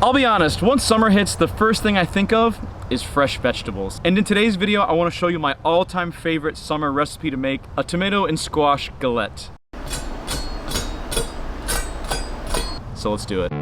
I'll be honest, once summer hits, the first thing I think of is fresh vegetables. And in today's video, I want to show you my all-time favorite summer recipe to make, a tomato and squash galette. So let's do it.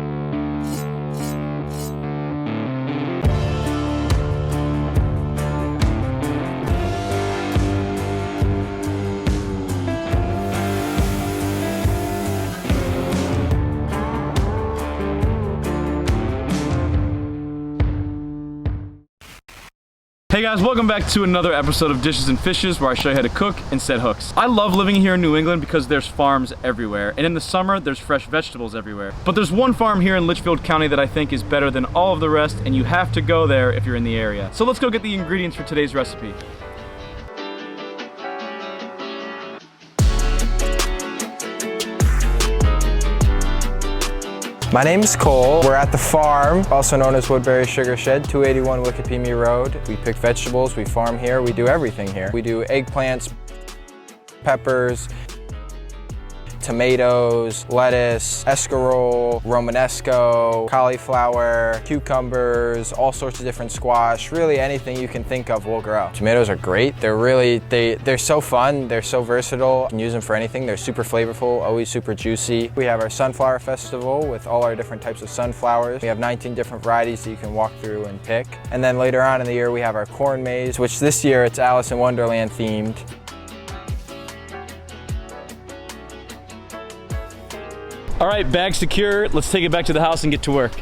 Hey guys, welcome back to another episode of Dishes and Fishes, where I show you how to cook and set hooks. I love living here in New England because there's farms everywhere, and in the summer there's fresh vegetables everywhere. But there's one farm here in Litchfield County that I think is better than all of the rest, and you have to go there if you're in the area. So let's go get the ingredients for today's recipe. My name is Cole. We're at the farm, also known as Woodbury Sugar Shed, 281 Wikipedia Road. We pick vegetables, we farm here, we do everything here. We do eggplants, peppers, tomatoes, lettuce, escarole, romanesco, cauliflower, cucumbers, all sorts of different squash. Really anything you can think of will grow. Tomatoes are great. They're so fun. They're so versatile. You can use them for anything. They're super flavorful, always super juicy. We have our sunflower festival with all our different types of sunflowers. We have 19 different varieties that you can walk through and pick. And then later on in the year, we have our corn maze, which this year it's Alice in Wonderland themed. All right, bag secure. Let's take it back to the house and get to work.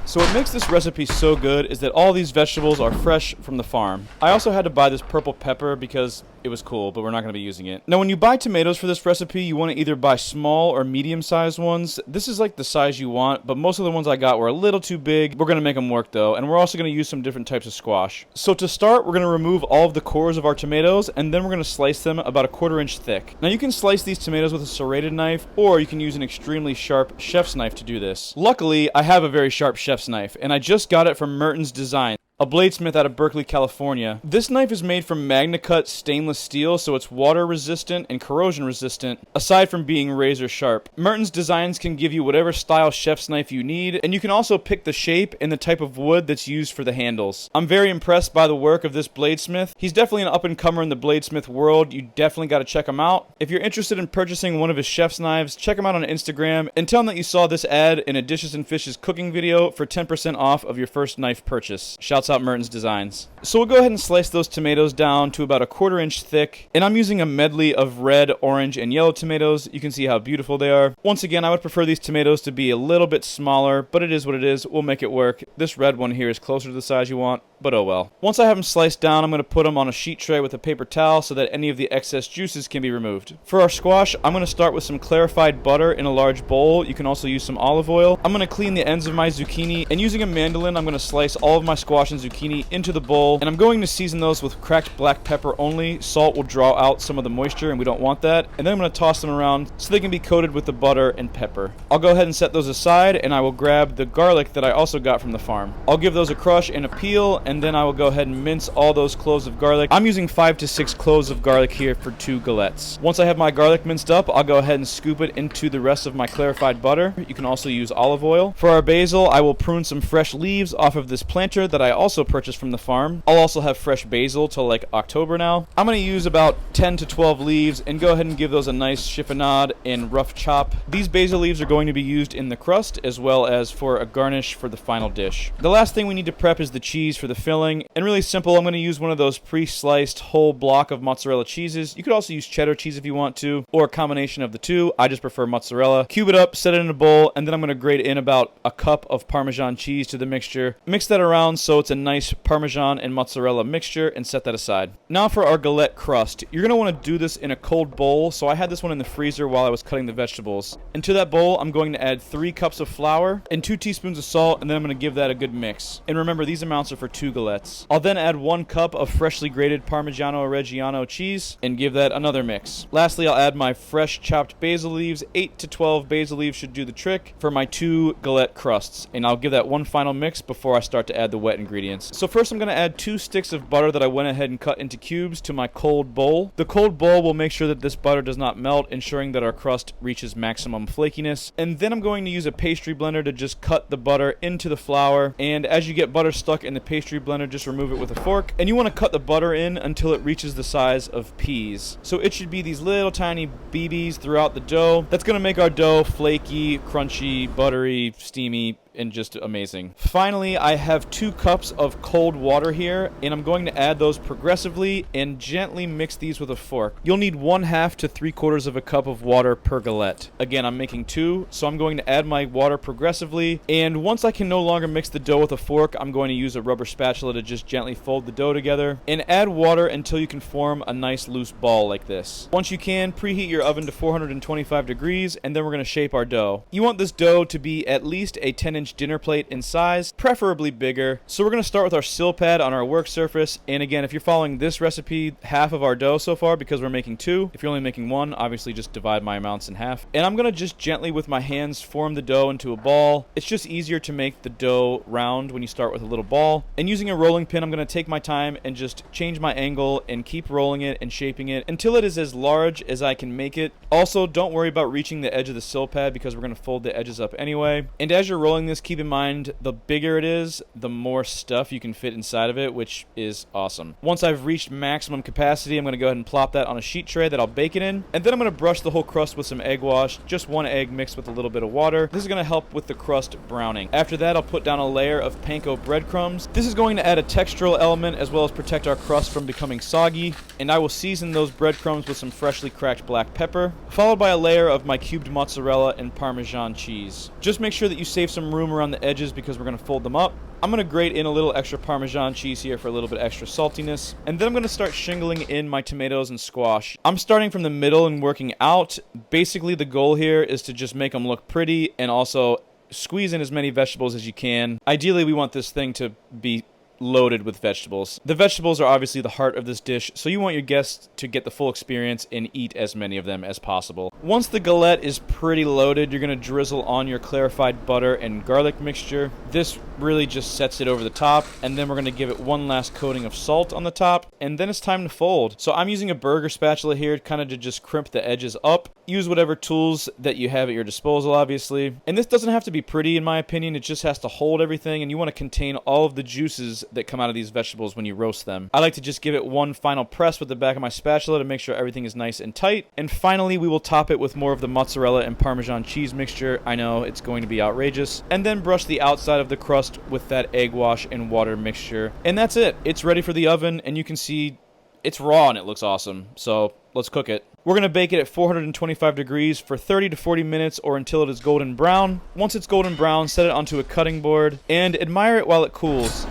So what makes this recipe so good is that all these vegetables are fresh from the farm. I also had to buy this purple pepper because it was cool, but we're not going to be using it. Now when you buy tomatoes for this recipe, you want to either buy small or medium-sized ones. This is like the size you want, but most of the ones I got were a little too big. We're going to make them work though, and we're also going to use some different types of squash. So to start, we're going to remove all of the cores of our tomatoes, and then we're going to slice them about 1/4 inch thick. Now you can slice these tomatoes with a serrated knife, or you can use an extremely sharp chef's knife to do this. Luckily, I have a very sharp chef's knife, and I just got it from Merton's Design, a bladesmith out of Berkeley, California. This knife is made from MagnaCut stainless steel, so it's water resistant and corrosion resistant, aside from being razor sharp. Merton's Designs can give you whatever style chef's knife you need, and you can also pick the shape and the type of wood that's used for the handles. I'm very impressed by the work of this bladesmith. He's definitely an up-and-comer in the bladesmith world. You definitely got to check him out. If you're interested in purchasing one of his chef's knives, check him out on Instagram and tell him that you saw this ad in a Dishes and Fishes cooking video for 10% off of your first knife purchase. Shouts out Merton's Designs. So we'll go ahead and slice those tomatoes down to about 1/4 inch thick, and I'm using a medley of red, orange, and yellow tomatoes. You can see how beautiful they are. Once again, I would prefer these tomatoes to be a little bit smaller, but it is what it is. We'll make it work. This red one here is closer to the size you want, but oh well. Once I have them sliced down, I'm going to put them on a sheet tray with a paper towel so that any of the excess juices can be removed. For our squash, I'm going to start with some clarified butter in a large bowl. You can also use some olive oil. I'm going to clean the ends of my zucchini, and using a mandolin, I'm going to slice all of my squash and zucchini into the bowl, and I'm going to season those with cracked black pepper only. Salt will draw out some of the moisture, and we don't want that. And then I'm going to toss them around so they can be coated with the butter and pepper. I'll go ahead and set those aside, and I will grab the garlic that I also got from the farm. I'll give those a crush and a peel, and then I will go ahead and mince all those cloves of garlic. I'm using 5 to 6 cloves of garlic here for 2 galettes. Once I have my garlic minced up, I'll go ahead and scoop it into the rest of my clarified butter. You can also use olive oil. For our basil, I will prune some fresh leaves off of this planter that I also purchased from the farm. I'll also have fresh basil till like October now. I'm going to use about 10 to 12 leaves and go ahead and give those a nice chiffonade and rough chop. These basil leaves are going to be used in the crust as well as for a garnish for the final dish. The last thing we need to prep is the cheese for the filling, and really simple, I'm going to use one of those pre-sliced whole block of mozzarella cheeses. You could also use cheddar cheese if you want to, or a combination of the two. I just prefer mozzarella. Cube it up, set it in a bowl, and then I'm going to grate in about a cup of Parmesan cheese to the mixture. Mix that around so it's a nice Parmesan and mozzarella mixture, and set that aside. Now for our galette crust. You're going to want to do this in a cold bowl, so I had this one in the freezer while I was cutting the vegetables. And to that bowl, I'm going to add 3 cups of flour and 2 teaspoons of salt, and then I'm going to give that a good mix. And remember, these amounts are for 2 galettes. I'll then add 1 cup of freshly grated Parmigiano Reggiano cheese and give that another mix. Lastly, I'll add my fresh chopped basil leaves. 8 to 12 basil leaves should do the trick for my 2 galette crusts. And I'll give that one final mix before I start to add the wet ingredients. ingredients. So first I'm going to add 2 sticks of butter that I went ahead and cut into cubes to my cold bowl. The cold bowl will make sure that this butter does not melt, ensuring that our crust reaches maximum flakiness. And then I'm going to use a pastry blender to just cut the butter into the flour. And as you get butter stuck in the pastry blender, just remove it with a fork. And you want to cut the butter in until it reaches the size of peas. So it should be these little tiny BBs throughout the dough. That's going to make our dough flaky, crunchy, buttery, steamy, and just amazing. Finally, I have 2 cups of cold water here, and I'm going to add those progressively and gently mix these with a fork. You'll need 1/2 to 3/4 of a cup of water per galette. Again, I'm making 2, so I'm going to add my water progressively, and once I can no longer mix the dough with a fork, I'm going to use a rubber spatula to just gently fold the dough together, and add water until you can form a nice loose ball like this. Once you can, preheat your oven to 425 degrees, and then we're going to shape our dough. You want this dough to be at least a 10-inch dinner plate in size, preferably bigger. So we're going to start with our sill pad on our work surface, and again, if you're following this recipe, half of our dough so far, because we're making 2. If you're only making 1, obviously just divide my amounts in half. And I'm going to just gently with my hands form the dough into a ball. It's just easier to make the dough round when you start with a little ball. And using a rolling pin, I'm going to take my time and just change my angle and keep rolling it and shaping it until it is as large as I can make it. Also, don't worry about reaching the edge of the sill pad because we're going to fold the edges up anyway. And as you're rolling this, keep in mind, the bigger it is, the more stuff you can fit inside of it, which is awesome. Once I've reached maximum capacity, I'm going to go ahead and plop that on a sheet tray that I'll bake it in. And then I'm going to brush the whole crust with some egg wash, just 1 egg mixed with a little bit of water. This is going to help with the crust browning. After that, I'll put down a layer of panko breadcrumbs. This is going to add a textural element as well as protect our crust from becoming soggy. And I will season those breadcrumbs with some freshly cracked black pepper, followed by a layer of my cubed mozzarella and Parmesan cheese. Just make sure that you save some room around the edges because we're going to fold them up. I'm going to grate in a little extra Parmesan cheese here for a little bit extra saltiness. And then I'm going to start shingling in my tomatoes and squash. I'm starting from the middle and working out. Basically, the goal here is to just make them look pretty and also squeeze in as many vegetables as you can. Ideally, we want this thing to be loaded with vegetables. The vegetables are obviously the heart of this dish, so you want your guests to get the full experience and eat as many of them as possible. Once the galette is pretty loaded, you're going to drizzle on your clarified butter and garlic mixture. This really just sets it over the top, and then we're going to give it one last coating of salt on the top, and then it's time to fold. So I'm using a burger spatula here kind of to just crimp the edges up. Use whatever tools that you have at your disposal, obviously. And this doesn't have to be pretty, in my opinion. It just has to hold everything, and you want to contain all of the juices that come out of these vegetables when you roast them. I like to just give it one final press with the back of my spatula to make sure everything is nice and tight. And finally, we will top it with more of the mozzarella and Parmesan cheese mixture. I know, it's going to be outrageous. And then brush the outside of the crust with that egg wash and water mixture. And that's it. It's ready for the oven, and you can see it's raw and it looks awesome. So let's cook it. We're going to bake it at 425 degrees for 30 to 40 minutes or until it is golden brown. Once it's golden brown, set it onto a cutting board and admire it while it cools.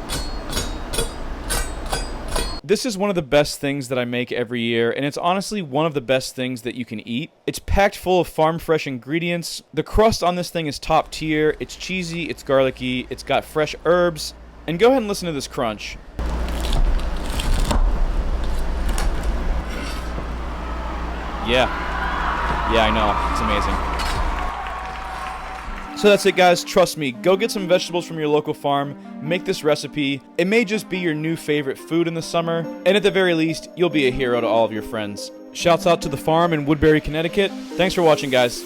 This is one of the best things that I make every year, and it's honestly one of the best things that you can eat. It's packed full of farm fresh ingredients. The crust on this thing is top tier. It's cheesy, it's garlicky, it's got fresh herbs. And go ahead and listen to this crunch. Yeah, I know. It's amazing. So that's it, guys. Trust me, go get some vegetables from your local farm, make this recipe. It may just be your new favorite food in the summer, and at the very least, you'll be a hero to all of your friends. Shouts out to the farm in Woodbury, Connecticut. Thanks for watching, guys.